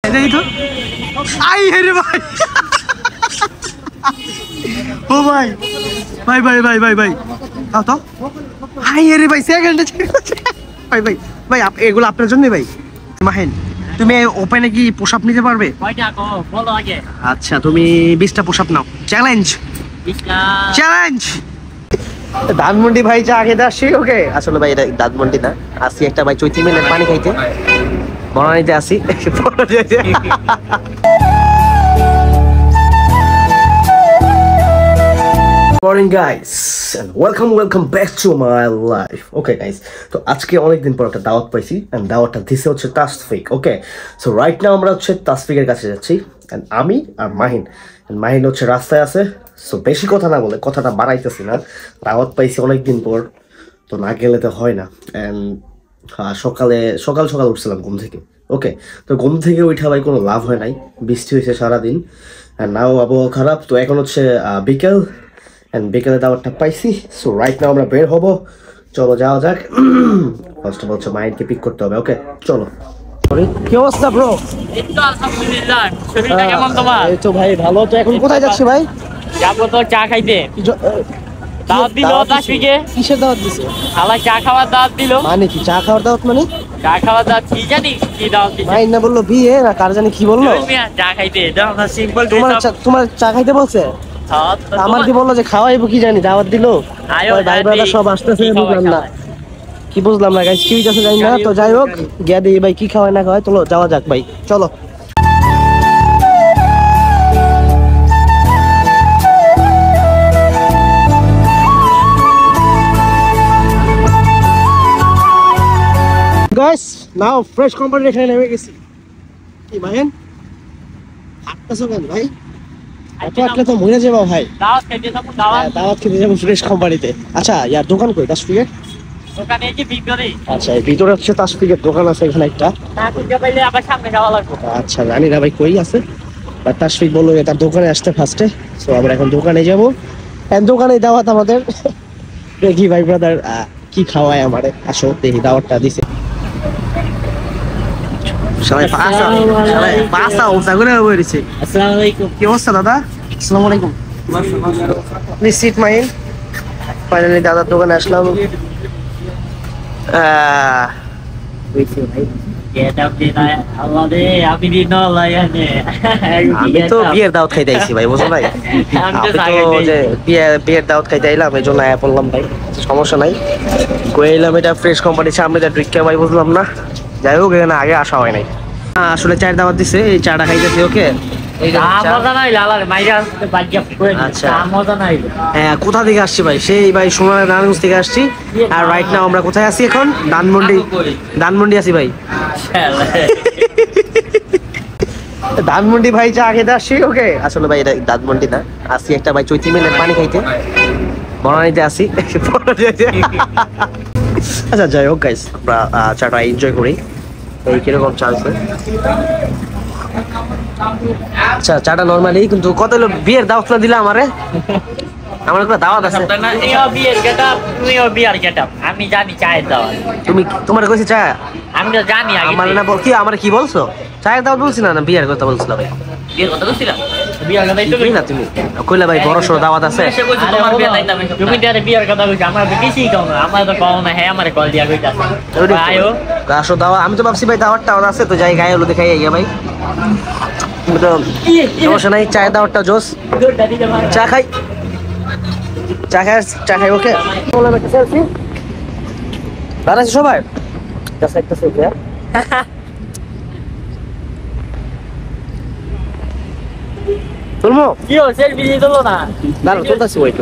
এটাই তো আই হেরে ভাই ও ভাই ভাই ভাই ভাই ভাই ভাই তাও তো আই হেরে ভাই সেকেন্ডে ভাই ভাই ভাই এগুলো আপনার জন্য ভাই মাহিন তুমি ওপেনে কি পুশ আপ নিতে পারবে বলো আগে আচ্ছা তুমি 20টা পুশ আপ নাও চ্যালেঞ্জ চ্যালেঞ্জ ধানমন্ডি ভাই চা খেতে আসছি ওকে আসলে ভাই এটা ধানমন্ডি না আসি একটা ভাই চৈতি মিলের পানি খাইতে বনানীতে আসি Morning guys and welcome back to my life. Okay guys, তো আজকে অনেক দিন পর একটা দাওয়াত পাইছি and দাওয়াতটা দিছে হচ্ছে Tasfiq. Okay so right now আমরা হচ্ছে তাসফিকের কাছে যাচ্ছি and আমি আর মাহিন হচ্ছে রাস্তায় আছে. সো বেশি কথা না বলে কথাটা বাড়াইতেছি না, দাওয়াত পাইছি অনেক দিন পর, তো না গেলে তো হয় না. and সকাল উঠছিলাম ঘুম থেকে. ওকে তো ঘুম থেকে উঠা ভাই কোনো লাভ হয় নাই, বৃষ্টি হয়েছে সারাদিন and নাও আবহাওয়া খারাপ. তো এখন হচ্ছে বিকেল and বিকেলে দাওয়াতটা পাইছি. সো রাইট নাও আমরা বের হবো, চলো যাওয়া যাক. ফার্স্ট অফ অল হচ্ছে মাইন্ডকে পিক করতে হবে. ওকে চলো. কি অবস্থা ব্রো? এই তো আলহামদুলিল্লাহ, শরীরটা কেমন তোমার? এই তো ভাই ভালো. তো এখন কোথায় যাচ্ছি ভাই? যাবো তো চা খাইতে। দাওয়াত দিল তাসফিকে। কিসের দাওয়াত দিছে? খালা চা খাওয়ার দাওয়াত দিল। মানে কি চা খাওয়ার দাওয়াত? মানে চা খাওয়ার দাওয়াত কি জানি কি দাওয়াত দিছে? মাইন না বললো বিয়ে না কার জানি কি বললো? চা খাইতে দাও না, সিম্পল. তোমার চা খাইতে বলছে? আমার কি বললো যে খাওয়াইবো কি জানি, দাওয়াত দিল. ভাই ব্রাদার সব আসতেছে, বুঝলাম না কি বুঝলাম না গাইস, কি হইতাছে জানি না. তো যাই হোক গিয়া দিই ভাই কি খাওয়ায় না খাওয়ায়. চলো যাওয়া যাক ভাই, চলো. গাইস নাও ফ্রেশ কোম্পানি এখানে নেমে গেছি. কি মাহিন হাঁটতেছো কেন ভাই? আটলে তো মরে যাবো ভাই. দাওয়াত খেতে যাবো ফ্রেশ কোম্পানিতে. আচ্ছা ইয়ার দোকান কই? তাসফিকের দোকানে কি ভিতরে? আচ্ছা এই ভিতরে হচ্ছে তাসফিকের দোকান আছে এখানে একটা. না খুঁজে পাইলে আবার সামনে যাওয়া লাগবে. আচ্ছা জানি না ভাই কই আছে, বাট তাসফিক বললো তার দোকানে আসতে ফার্স্টে. সো আমরা এখন দোকানে যাবো. দোকানে দাওয়াত আমাদের. দেখি ভাই ব্রাদার কি খাওয়ায় আমারে. আসো দেখি দাওয়াতটা দিছে. কি অবস্থা দাদা? আসসালামু আলাইকুম. নিশ্চিত মাহিন ফাইনালি দাদার দোকানে আসলাম. আমি তো বিয়ের দাওয়াত খাইতে আইছি ভাই, বুঝো ভাই. বিয়ের দাওয়াত খাইতে আইলাম, এই জন্য আয়া পড়লাম ভাই. সমস্যা নাই, কয়ে এলাম এটা ফ্রেশ কোম্পানির সামনে যা ড্রিঙ্কা ভাই, বুঝলাম না. যাই হোক এখানে আগে আসা হয় নাই. আসলে চায়ের দাওয়াত দিছে, এই চাটা খাইতেছি. ওকে কোথা থেকে আসছি ভাই? সেই ভাই সোনার নারায়ণগঞ্জ থেকে আসছি. আর রাইট নাও আমরা কোথায় আছি এখন? ধানমন্ডি আছি ভাই. ধানমন্ডি ভাই চা খেতে আসছি. ওকে আসলে ভাই এটা ধানমন্ডি না, আসি একটা ভাই চৈতি মিলের পানি খাইতে বনানীতে আসি. আচ্ছা যাই হোক গাইস আমরা চাটা এনজয় করি. এই কিরকম চা আছে? আচ্ছা চাটা নরমালি, কিন্তু কত হলো বিয়ের দাওয়াত না দিলে আমারে? আমার একটা দাওয়াত আছে. আমি জানি চায়ের দাওয়াত. তুমি তোমার কইছি চা? আমি তো জানি আগে. আমার না বল কি, আমার কি বলছো? চায়ের দাওয়াত বলছি না, বিয়ের কথা বলছিলা ভাই? বিয়ের কথা বলছিলাম. বিয়ের কথাই তো না তুমি কইলা ভাই বড় সড় দাওয়াত আছে. তোমার বিয়ে তাই না, তুমি তারে বিয়ের কথা কইছো, আমার কিছুই কও না. আমার তো কও না, হ্যাঁ আমারে কল দিয়া কইতাছে আয়ো আসো দাওয়াত. আমি তো ভাবছি ভাই দাওয়াতটা আছে তো যাই গায়ে হলো দেখাই আইয়া ভাই. সমস্যা নাই, চায়ের দাওয়াতটা জোস. চা খাই. ওকে বললাম একটা সেলফি দাঁড়াচ্ছি সবাই. একটা সেলফি. তুলমো কি ও সেলফি দিয়ে দিলো না? দাঁড়া তুলতাছি, ওয়েট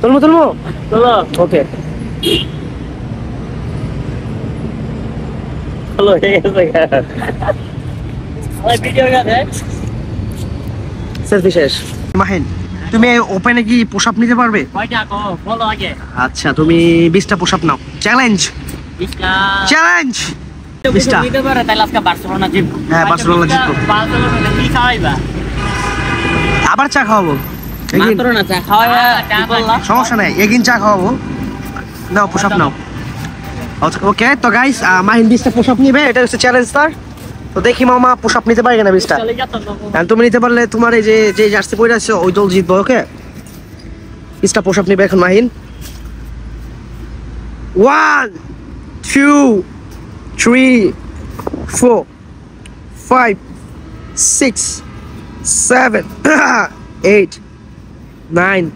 তুলমো চলো. ওকে চলো ঠিক আছে. ভিডিও গানে সেলফি শেষ. মাহিন তুমি ওপেনে কি পুশ আপ নিতে পারবে? কয়টা কো বলো আগে. আচ্ছা তুমি 20টা পুশ আপ নাও. চ্যালেঞ্জ 20টা নিতে পারে তাহলে আজকে বার্সেলোনা জিতবে. হ্যাঁ বার্সেলোনা জিতবে. বার্সেলোনা কি খাওয়াইবা? আবার চা খাওয়াবো. বার্সেলোনা চা খাওয়াইবা বললা, সমস্যা নাই, এগিন চা খাওয়াবো. নাও পুশ আপ নাও. ওকে তো গাইস মাহিন 20টা পুশ আপ নিবে, এটা হচ্ছে চ্যালেঞ্জ তার. তো দেখি মামা পুশ আপ নিতে পারি কিনা 20টা। আর তুমি নিতে পারলে তোমার এই যে জার্সি পরে আছে ওই দল জিতবো। ওকে 20টা পুশ আপ নিবে এখন মাহিন। 1 2 3 4 5 6 7 8 9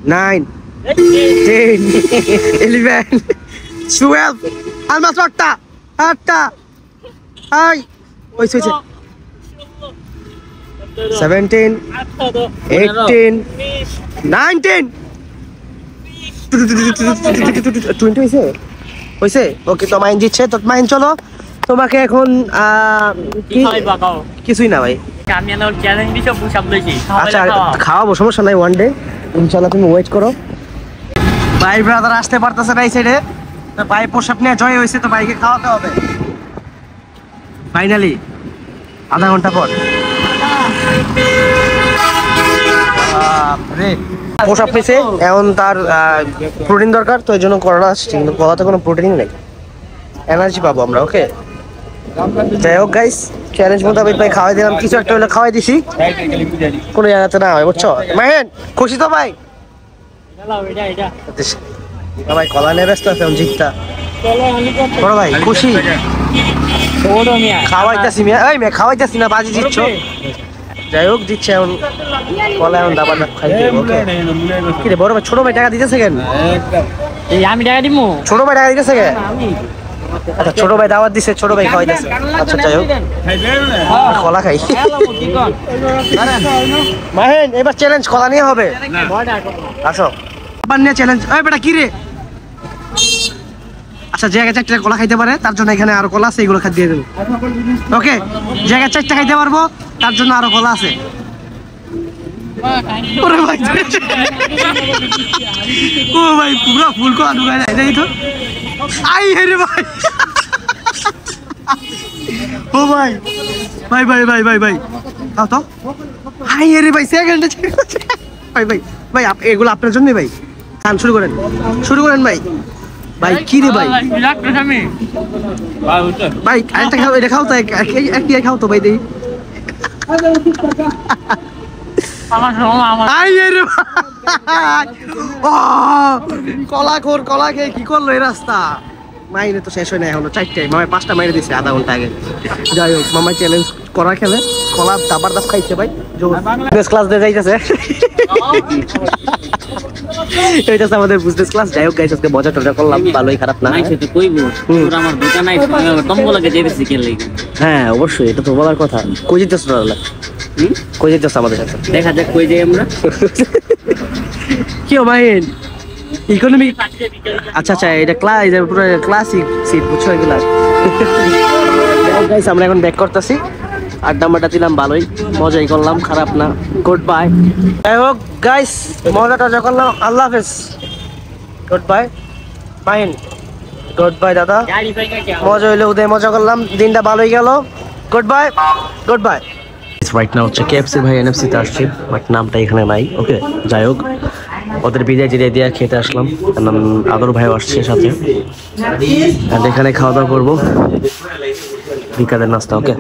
9 10 11 12 almost 8টা আই ওই 17 18 19 20 হয়েছে ওকে তো মাইন জিতছে তো মাইন চলো তোমাকে এখন কিছুই না ভাই আমি না চ্যালেঞ্জ দিছো পুশ-আপ লইছি আচ্ছা খাওয়াবো সমস্যা নাই ওয়ান ডে ইনশাআল্লাহ তুমি ওয়েট করো ভাই ব্রাদার আসতে পারতেছে না এই সাইডে তো ভাই পুশ-আপ নিয়ে জয় হয়েছে তো ভাইকে খাওয়াতে হবে ফাইনালি আধা ঘন্টা পর পুশ-আপ নিছে এখন তার প্রোটিন দরকার তো এই জন্য করা আসছে কিন্তু গলাতে কোনো প্রোটিন নেই এনার্জি পাবো আমরা ওকে যাই হোক গাইস চ্যালেঞ্জ মোতাবেক ভাই খাওয়াই দিলাম কিছু একটা হলে খাওয়াই দিছি কোনো জায়গাতে না হয় বুঝছো মাহেন খুশি তো ভাই ভাই কলা নিয়ে ব্যস্ত আছে জিতটা বড় ভাই খুশি খাওয়াইতেছি মিয়া এই মেয়ে খাওয়াইতেছি না বাজি জিতছো যাই হোক দিচ্ছে এখন কলা এখন দাবার খাইতে ওকে কি রে বড় ভাই ছোট ভাই টাকা দিতেছে কেন আমি টাকা দিমু ছোট ভাই টাকা দিতেছে কেন আচ্ছা ছোট ভাই দাওয়াত দিছে ছোট ভাই খাওয়াইতেছে আচ্ছা যাই হোক কলা খাই মাহেন এবার চ্যালেঞ্জ কলা নিয়ে হবে আসো আবার নিয়ে চ্যালেঞ্জ এই বেটা কি রে আচ্ছা জায়গা 4টা কলা খাইতে পারে তার জন্য এখানে আরো কলা আছে এগুলো দিয়ে দেবো ওকে জায়গা 4টা খাইতে পারবো তার জন্য আরো কলা আছে ওরে ভাই ও ভাই পুরো ফুল কলা ঢুকাই দেয় এই তো আই রে ভাই ও ভাই ভাই ভাই ভাই ভাই ভাই দাও তো হাই রে ভাই সেকেন্ডে ভাই ভাই ভাই এগুলো আপনার জন্যই ভাই খান শুরু করেন ভাই ভাই কি রে ভাই ভাই আরেকটা খাও এটা খাও তো এক খাও তো ভাই দেই কলা খেয়ে কি করলো এই রাস্তা মাইনে তো শেষ হয় না এখনো 4টায় মামায় 5টা মাইনে দিছে আধা ঘন্টা আগে যাই হোক মামাই চ্যালেঞ্জ করা খেলে কলা দাবার দাব খাইছে ভাই বিজনেস ক্লাস দিয়ে যাইতেছে এইটা আমাদের বিজনেস ক্লাস যাই হোক গাইস আজকে মজা টজা করলাম ভালোই খারাপ না তো কইবো তোর আমার দোকান নাই টম্বলাকে যাইতেছি কে লাগি হ্যাঁ অবশ্যই এটা তো বলার কথা কই যেতেছ না কই যেতেছ আমাদের সাথে দেখা যাক কই যাই আমরা কি মাইন ইকোনমিক আচ্ছা আচ্ছা এটা পুরো ক্লাসিক সিট বুঝছো এগুলা গাইস আমরা এখন ব্যাক করতেছি আড্ডা মাড্ডা দিলাম ভালোই মজাই করলাম খারাপ না গুড বাই যাই হোক গাইস মজা টজা করলাম আল্লাহ হাফেজ good bye mine good bye দাদা মজা হইলে উদয় মজা করলাম দিনটা ভালোই গেল গুড বাই রাইট নাও হচ্ছে কেএফসি ভাই এনএফসি তে আসছে বাট নামটা এখানে নাই ওকে যাই হোক ওদের বিদায় দিয়ে খেতে আসলাম আদর ভাইও আসছে সাথে এখানে খাওয়া দাওয়া করবো বিকালের নাস্তা ওকে